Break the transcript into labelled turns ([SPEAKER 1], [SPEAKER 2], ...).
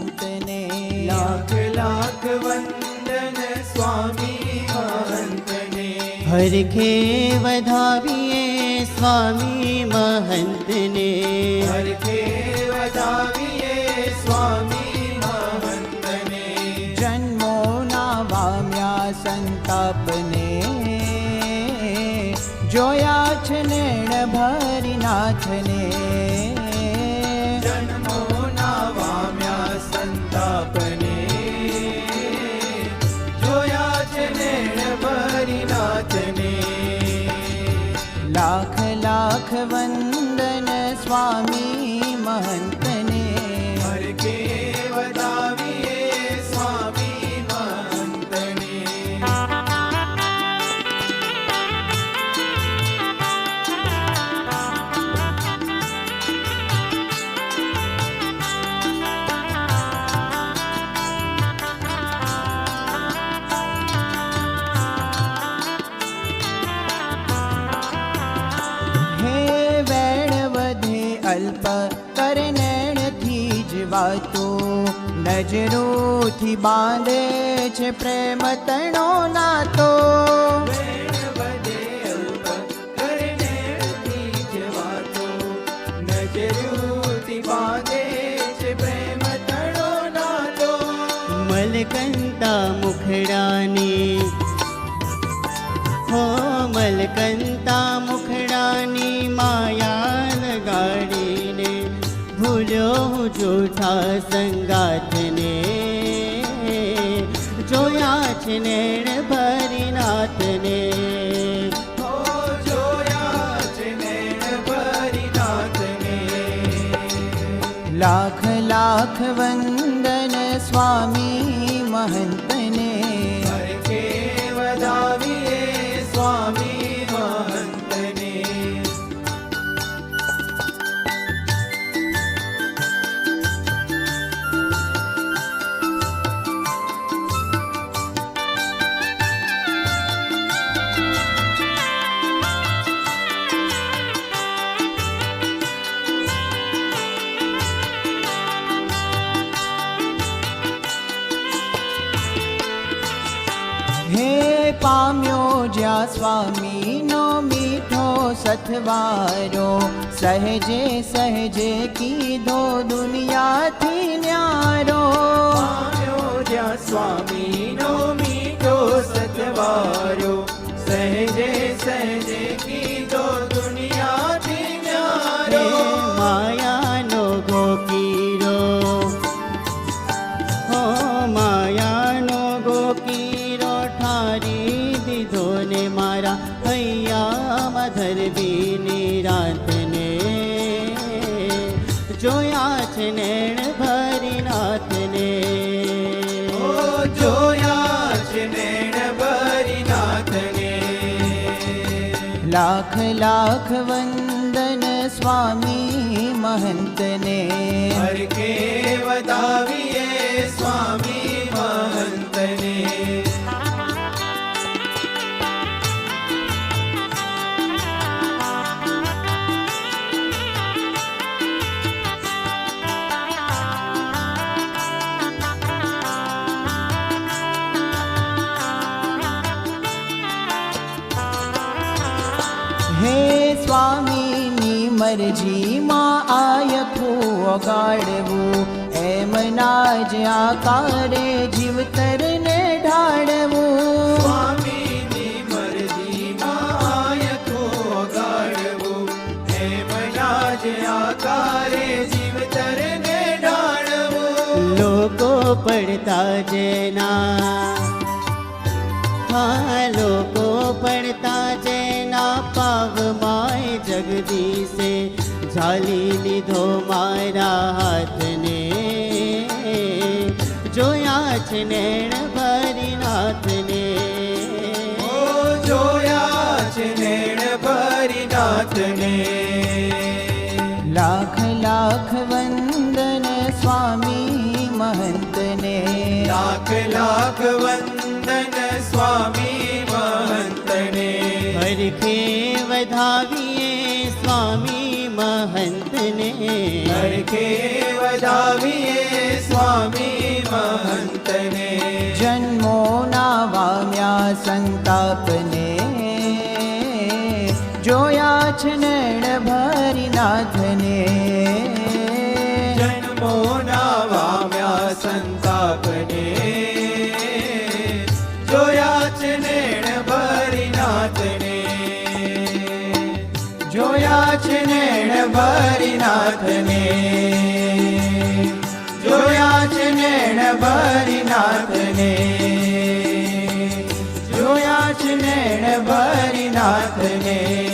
[SPEAKER 1] महंतने।
[SPEAKER 2] लाख लाख वंदन स्वामी महंतने।
[SPEAKER 1] हरखे वधावीए स्वामी महंतने।
[SPEAKER 2] हरखे वधावीए स्वामी महंतने।
[SPEAKER 1] जन्मो ना वाम्या संतापने, जोया छ नैण भरी नाथने।
[SPEAKER 2] जन्मो ना वाम्या संतापने, जोया छ नैण भरी नाथने।
[SPEAKER 1] लाख लाख वंदन स्वामी महंतने।
[SPEAKER 2] हरखे वधावीए स्वामी महंतने।
[SPEAKER 1] अल्प कर नैण थी जीवातो, नजरों थी बांधे छे प्रेम तणो नातो।
[SPEAKER 2] वेण वधे अल्प कर नैण थी जीवातो, नजरों थी बांधे छे प्रेम तणो नातो।
[SPEAKER 1] मलकंता मुखडानी हो, मलकंता मुखडानी माया लगाड़ीने, भूलो जूठा संगातने। जोया छ नैण भरी नाथने।
[SPEAKER 2] हो जोया छ नैण भरी नाथने।
[SPEAKER 1] लाख लाख वंदन स्वामी महंतने।
[SPEAKER 2] हरखे वधावीए स्वामी महंतने।
[SPEAKER 1] हे पाम्यो ज्या स्वामी नो मीठो सथवारो, सहजे सहजे कीधो दुनिया थी न्यारो।
[SPEAKER 2] पाम्यो ज्या स्वामी नो मीठो सतवारो, सहजे सहजे कीधो दुनिया थी न्यारो।
[SPEAKER 1] माया नो गोकीरो हो, माया नो गोकीरो ठारी दीधो ने मारा हैया मधर बीनी रातने। जोया छ नैण भरी नाथने।
[SPEAKER 2] ओ जोया छ नैण भरी नाथने।
[SPEAKER 1] लाख लाख वंदन स्वामी महंतने।
[SPEAKER 2] हरखे वधावीए स्वामी महंतने।
[SPEAKER 1] हे स्वामी नी मरजी मां आयखो गाड़वू, एम नाज आकारे जीवतर ने ढाड़वू।
[SPEAKER 2] स्वामी नी मरजी मायको गाड़वू, हेम नाज आकारे जीवतर ने ढाड़वू।
[SPEAKER 1] लोको पड़ता जेना, हाँ लोको पड़ता जेना पाव माय जगदीशे, झाली लीधो मारा हाथने। जोया छ नैण भरी नाथने।
[SPEAKER 2] ओ जोया छ नैण भरी नाथने।
[SPEAKER 1] लाख लाख वंदन स्वामी महंतने।
[SPEAKER 2] लाख लाख वंदन स्वामी महंतने।
[SPEAKER 1] हरखे वधावीए स्वामी महंतने।
[SPEAKER 2] हरखे वधावीए स्वामी સંતાપને જોયા છે નેણ ભરી નાથને
[SPEAKER 1] જોયા છે નેણ ભરી નાથને જોયા છે નેણ ભરી નાથને જોયા છે નેણ ભરી નાથને